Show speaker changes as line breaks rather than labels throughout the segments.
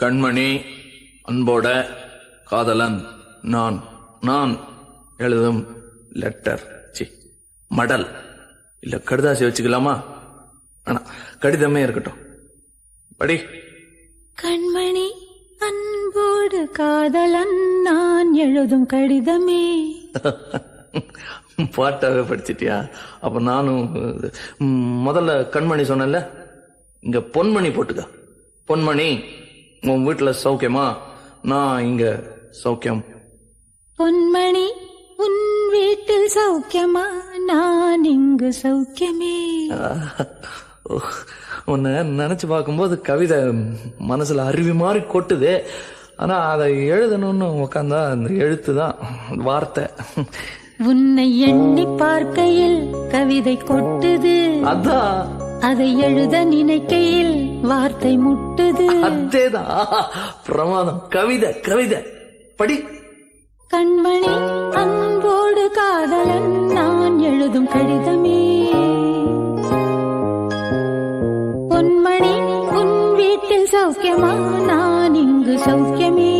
கண்மணி அன்போட காதலன் நான் நான் எழுதும் லெட்டர் மடல் இல்ல கடுதாசி வச்சுக்கலாமா? ஆனா கடிதமே இருக்கட்டும். படி.
கண்மணி அன்போடு காதலன் நான் எழுதும் கடிதமே.
பாட்டாவே படிச்சிட்டியா? அப்ப நானும் முதல்ல கண்மணி சொன்னல, இங்க பொன்மணி போட்டுக்க. பொன்மணி, உன் வீட்டுல சௌக்கியமா? நான் இங்க சௌக்கியம்.
பொன்மணி, உன் வீட்டில் சௌக்கியமா? நான் இங்கு சௌக்கியமே.
உன்னை நினைச்சு பார்க்கும்போது கவிதை மனசுல அருவி மாதிரி கொட்டுது. ஆனா அதை எழுதணும்னு உக்காந்தா அந்த எழுத்துதான் வார்த்தை.
உன்னை எண்ணி பார்க்கையில் கவிதை கொட்டுது,
அதான்
அதை எழுத நினைக்கையில் வார்த்தை முட்டுது.
அதேதான் பிரமாதம். கவிதை கவிதை படி.
கண்மணி அன்போடு காதலன் நான் எழுதும் கடிதமே. பொன்மணி, உன் வீட்டில் சௌக்கியமா? நான் இங்கு சௌக்கியமே.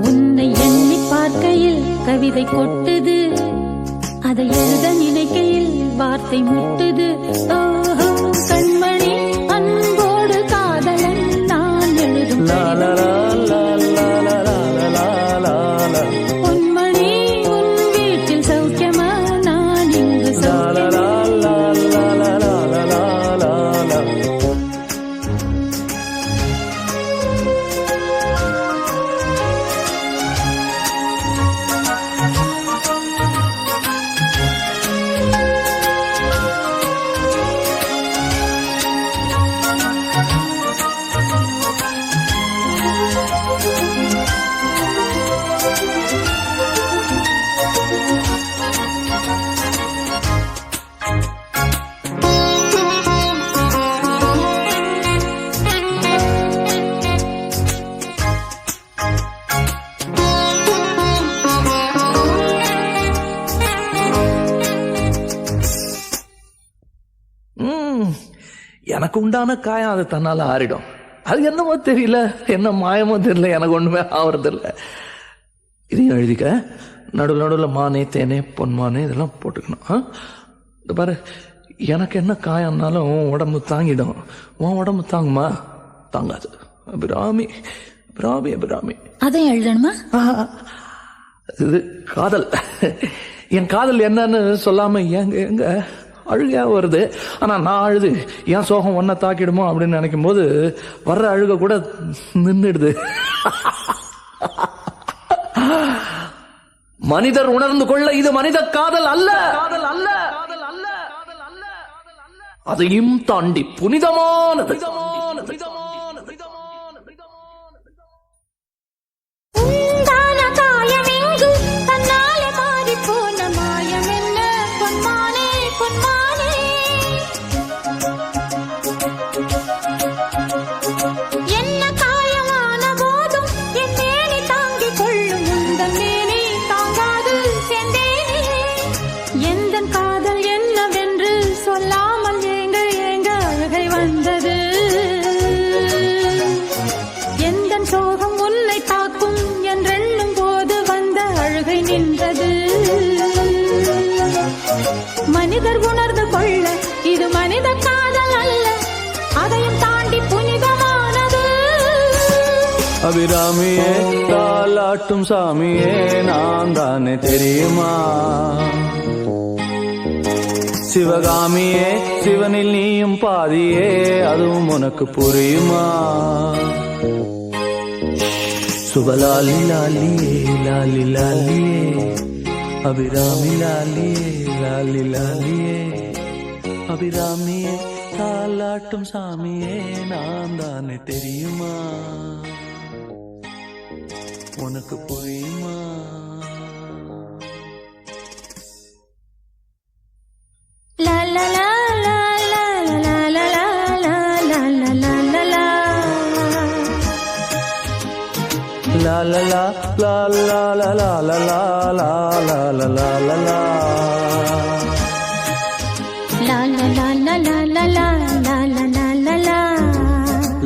உன்னை எண்ணி பார்க்கையில் கவிதை கொட்டுது, அதை எழுத நினைக்கையில் வார்த்தை முட்டுது. ஓஹோ, கண்மணி அன்போடு காதலன் நான் எழுதும் கடிதமே. பொன்மணி, உன் வீட்டில் சௌக்கியமா? நான் இங்கு சௌக்கியமே.
எனக்கு உண்டான காயம் அது தன்னால ஆறிடும். அது என்னமோ தெரியல, என்ன மாயமோ தெரியல, எனக்கு ஒண்ணுமே ஆவறது இல்லை. இதையும் எழுதிக்க. நடுவில் நடுவில் மானே தேனே பொன்மானே இதெல்லாம் போட்டுக்கணும். இந்த பாரு, எனக்கு என்ன காயம்னாலும் உன் உடம்பு தாங்கிடும். உன் உடம்பு தாங்குமா? தாங்காது. அபிராமி அபிராமி அபிராமி.
அதையும் எழுதணுமா?
இது காதல். என் காதல் என்னன்னு சொல்லாம எங்க எங்க அழுகையா வருது. ஆனா நான் அழுது என் சோகம் ஒன்ன தாக்கிடுமோ அப்படின்னு நினைக்கும் போது வர்ற அழுக கூட நின்றுடுது. மனிதர் உணர்ந்து கொள்ள இது மனித காதல் அல்ல, காதல் அல்ல, அதையும் தாண்டி புனிதமானது.
மனிதர் உணர்ந்து கொள்ள இது மனித காதல் அல்ல, அதையும் தாண்டி புனிதமானது.
அபிராமியே, தாலாட்டும் சாமியே, நான் தானே தெரியுமா? சிவகாமியே, சிவனில் நீயும் பாதியே, அதுவும் உனக்கு புரியுமா? சுபலாலி லாலியே லாலி லாலியே, அபிராமி லாலியே லாலி லாலியே, அபிராமியே, தாலாட்டும் சாமியே, நான் தானே தெரியுமா? உனக்கு புரியுமா?
லா லா லா லா லா லா லா லா லா லா லா லா லா.
La la la la la la la la la la la la la la la. La la la la la la la la la la la la.